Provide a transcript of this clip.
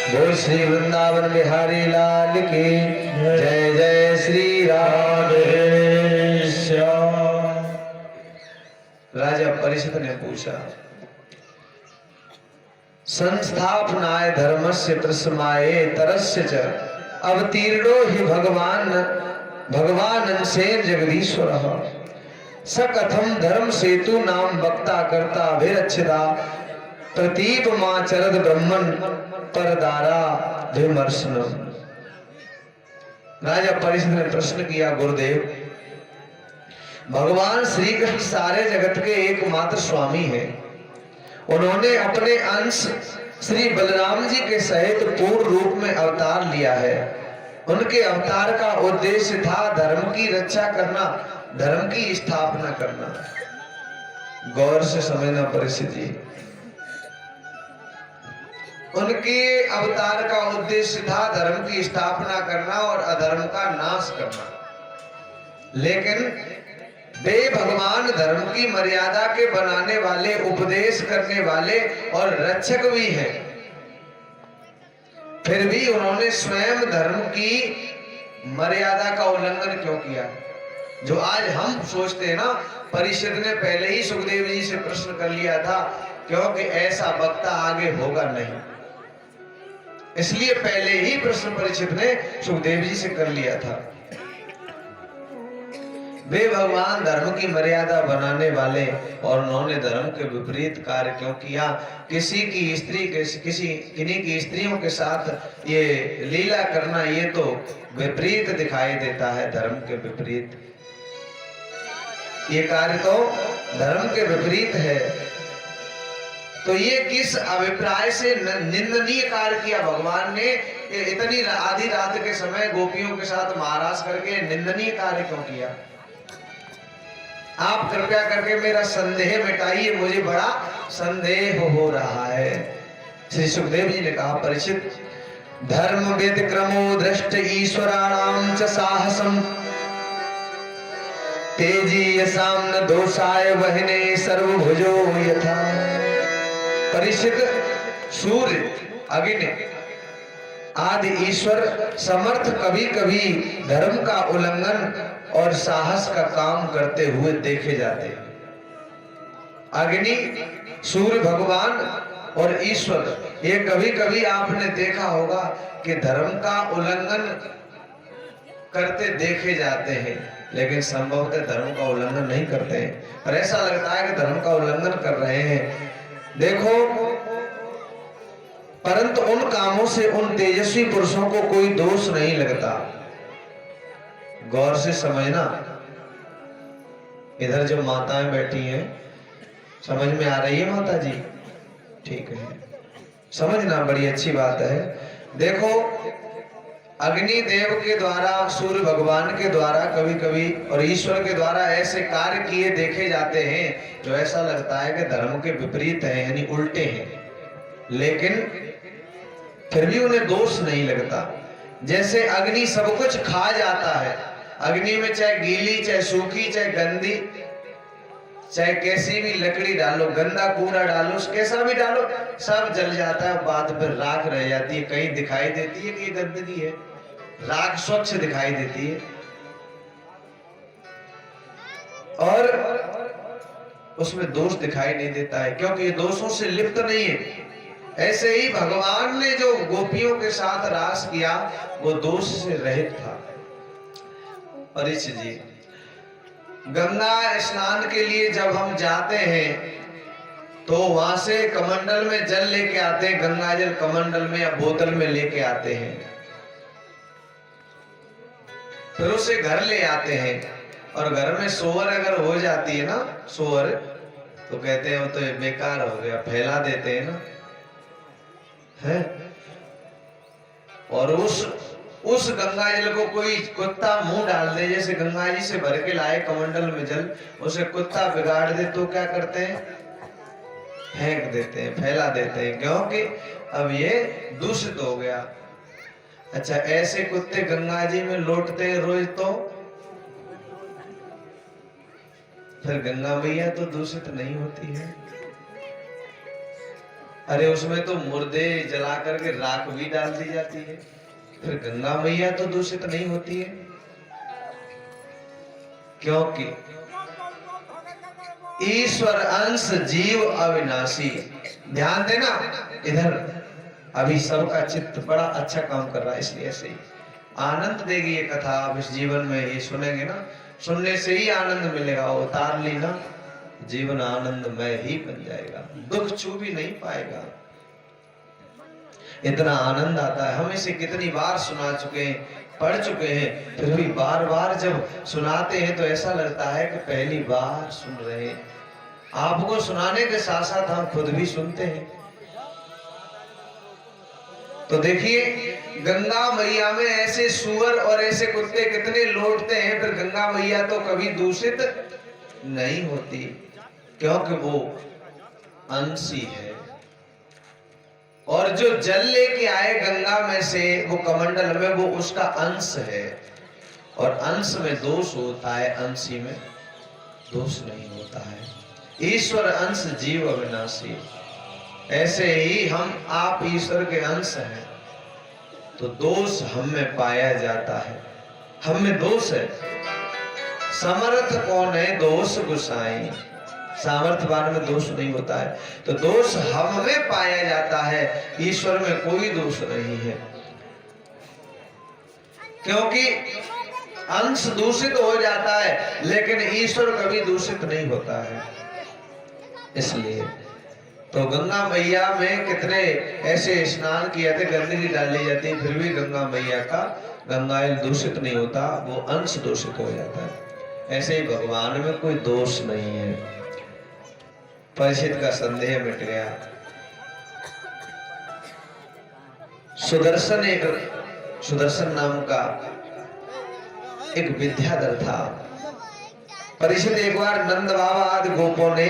बोल श्री वृंदावन बिहारी लाल की जय। जय श्री राधे श्याम। राजा परीक्षित ने पूछा, संस्थापनाय धर्मस्य त्रस्माये तरस्य च अवतीर्णो हि भगवान अंशेन जगदीश्वरः स कथम धर्म सेतु नाम वक्ता कर्ता अभिरक्षिता प्रतीप मां चरद ब्रह्मन परदारा विमर्शनम। राजा परीक्षित ने प्रश्न किया, गुरुदेव, भगवान श्री कृष्ण सारे जगत के एकमात्र स्वामी हैं। उन्होंने अपने अंश श्री बलराम जी के सहित पूर्ण रूप में अवतार लिया है। उनके अवतार का उद्देश्य था धर्म की रक्षा करना, धर्म की स्थापना करना। गौर से समझना परीक्षित जी, उनके अवतार का उद्देश्य था धर्म की स्थापना करना और अधर्म का नाश करना। लेकिन वे भगवान धर्म की मर्यादा के बनाने वाले, उपदेश करने वाले और रक्षक भी हैं। फिर भी उन्होंने स्वयं धर्म की मर्यादा का उल्लंघन क्यों किया? जो आज हम सोचते हैं ना, परीक्षित ने पहले ही सुखदेव जी से प्रश्न कर लिया था, क्योंकि ऐसा वक्ता आगे होगा नहीं, इसलिए पहले ही प्रश्न परीक्षित ने सुखदेव जी से कर लिया था। वे भगवान धर्म की मर्यादा बनाने वाले और उन्होंने धर्म के विपरीत कार्य क्यों किया? किसी की स्त्री किन्हीं की स्त्रियों के साथ ये लीला करना, ये तो विपरीत दिखाई देता है, धर्म के विपरीत। ये कार्य तो धर्म के विपरीत है। तो ये किस अभिप्राय से निंदनीय कार्य किया भगवान ने? इतनी आधी रात के समय गोपियों के साथ महाराज करके निंदनीय कार्य क्यों किया? आप कृपया करके मेरा संदेह मिटाइए, मुझे बड़ा संदेह हो रहा है। श्री सुखदेव जी ने कहा, परीक्षित, धर्म व्यतिक्रमो दृष्ट ईश्वराणाम च साहसम तेजी यसाम न दोषाय वहने सर्वभुजो यथा। परीक्षित, सूर्य, अग्नि आदि ईश्वर समर्थ कभी कभी धर्म का उल्लंघन और साहस का काम करते हुए देखे जाते हैं। अग्नि, सूर्य भगवान और ईश्वर, ये कभी कभी आपने देखा होगा कि धर्म का उल्लंघन करते देखे जाते हैं, लेकिन संभवतः धर्म का उल्लंघन नहीं करते हैं, पर ऐसा लगता है कि धर्म का उल्लंघन कर रहे हैं। देखो, परंतु उन कामों से उन तेजस्वी पुरुषों को कोई दोष नहीं लगता। गौर से समझना। इधर जो माताएं बैठी हैं, समझ में आ रही है माता जी? ठीक है, समझना, बड़ी अच्छी बात है। देखो, अग्नि देव के द्वारा, सूर्य भगवान के द्वारा कभी कभी और ईश्वर के द्वारा ऐसे कार्य किए देखे जाते हैं जो ऐसा लगता है कि धर्म के विपरीत है, यानी उल्टे हैं, लेकिन फिर भी उन्हें दोष नहीं लगता। जैसे अग्नि सब कुछ खा जाता है, अग्नि में चाहे गीली, चाहे सूखी, चाहे गंदी, चाहे कैसी भी लकड़ी डालो, गंदा कूड़ा डालो, कैसा भी डालो, सब जल जाता है, बाद में राख रह जाती है। कहीं दिखाई देती है कि ये गंदगी है, राख स्वच्छ दिखाई देती है और उसमें दोष दिखाई नहीं देता है, क्योंकि ये दोषों से लिप्त नहीं है। ऐसे ही भगवान ने जो गोपियों के साथ रास किया, वो दोष से रहित था। परीक्षित जी, गंगा स्नान के लिए जब हम जाते हैं तो वहां से कमंडल में जल लेके आते हैं, गंगा जल कमंडल में या बोतल में लेके आते हैं, फिर उसे घर ले आते हैं। और घर में सोवर अगर हो जाती है ना, सोवर, तो कहते हैं वो तो बेकार हो गया, फैला देते हैं ना, है? और उस गंगा जल को कोई कुत्ता मुंह डाल दे, जैसे गंगा जी से भर के लाए कमंडल में जल, उसे कुत्ता बिगाड़ दे तो क्या करते हैं? फेंक देते हैं, फैला देते हैं, क्योंकि अब ये दूषित हो गया। अच्छा, ऐसे कुत्ते गंगा जी में लौटते हैं रोज, तो फिर गंगा मैया तो दूषित नहीं होती है। अरे उसमें तो मुर्दे जला करके राख भी डाल दी जाती है, फिर गंगा मैया तो दूषित नहीं होती है, क्योंकि ईश्वर अंश जीव अविनाशी। ध्यान देना इधर, अभी सबका चित्त बड़ा अच्छा काम कर रहा है, इसलिए ऐसे ही आनंद देगी ये कथा। आप इस जीवन में ये सुनेंगे ना, सुनने से ही आनंद मिलेगा। उतार ली ना, जीवन आनंदमय ही बन जाएगा, दुख छू भी नहीं पाएगा। इतना आनंद आता है। हम इसे कितनी बार सुना चुके हैं, पढ़ चुके हैं, फिर भी बार बार जब सुनाते हैं तो ऐसा लगता है कि पहली बार सुन रहे हैं। आपको सुनाने के साथ साथ हम खुद भी सुनते हैं। तो देखिए, गंगा मैया में ऐसे सुअर और ऐसे कुत्ते कितने लौटते हैं, फिर गंगा मैया तो कभी दूषित नहीं होती, क्योंकि वो अंशी है। और जो जल लेके आए गंगा में से, वो कमंडल में, वो उसका अंश है। और अंश में दोष होता है, अंशी में दोष नहीं होता है। ईश्वर अंश जीव अविनाशी। ऐसे ही हम आप ईश्वर के अंश हैं, तो दोष हम में पाया जाता है। हम में दोष है। समर्थ कौन है? दोष गुसाई। सामर्थ्यवान में दोष नहीं होता है, तो दोष हम में पाया जाता है, ईश्वर में कोई दोष नहीं है। क्योंकि अंश दूषित हो जाता है, लेकिन ईश्वर कभी दूषित नहीं होता है। इसलिए तो गंगा मैया में कितने ऐसे स्नान किए थे, गंदगी डाली जाती है, फिर भी गंगा मैया का गंगाजल दूषित नहीं होता, वो अंश दूषित हो जाता है। ऐसे ही भगवान में कोई दोष नहीं है। परीक्षित का संदेह मिट गया। सुदर्शन नाम का एक विद्याधर था। परीक्षित एक बार नंद बाबा आदि गोपों ने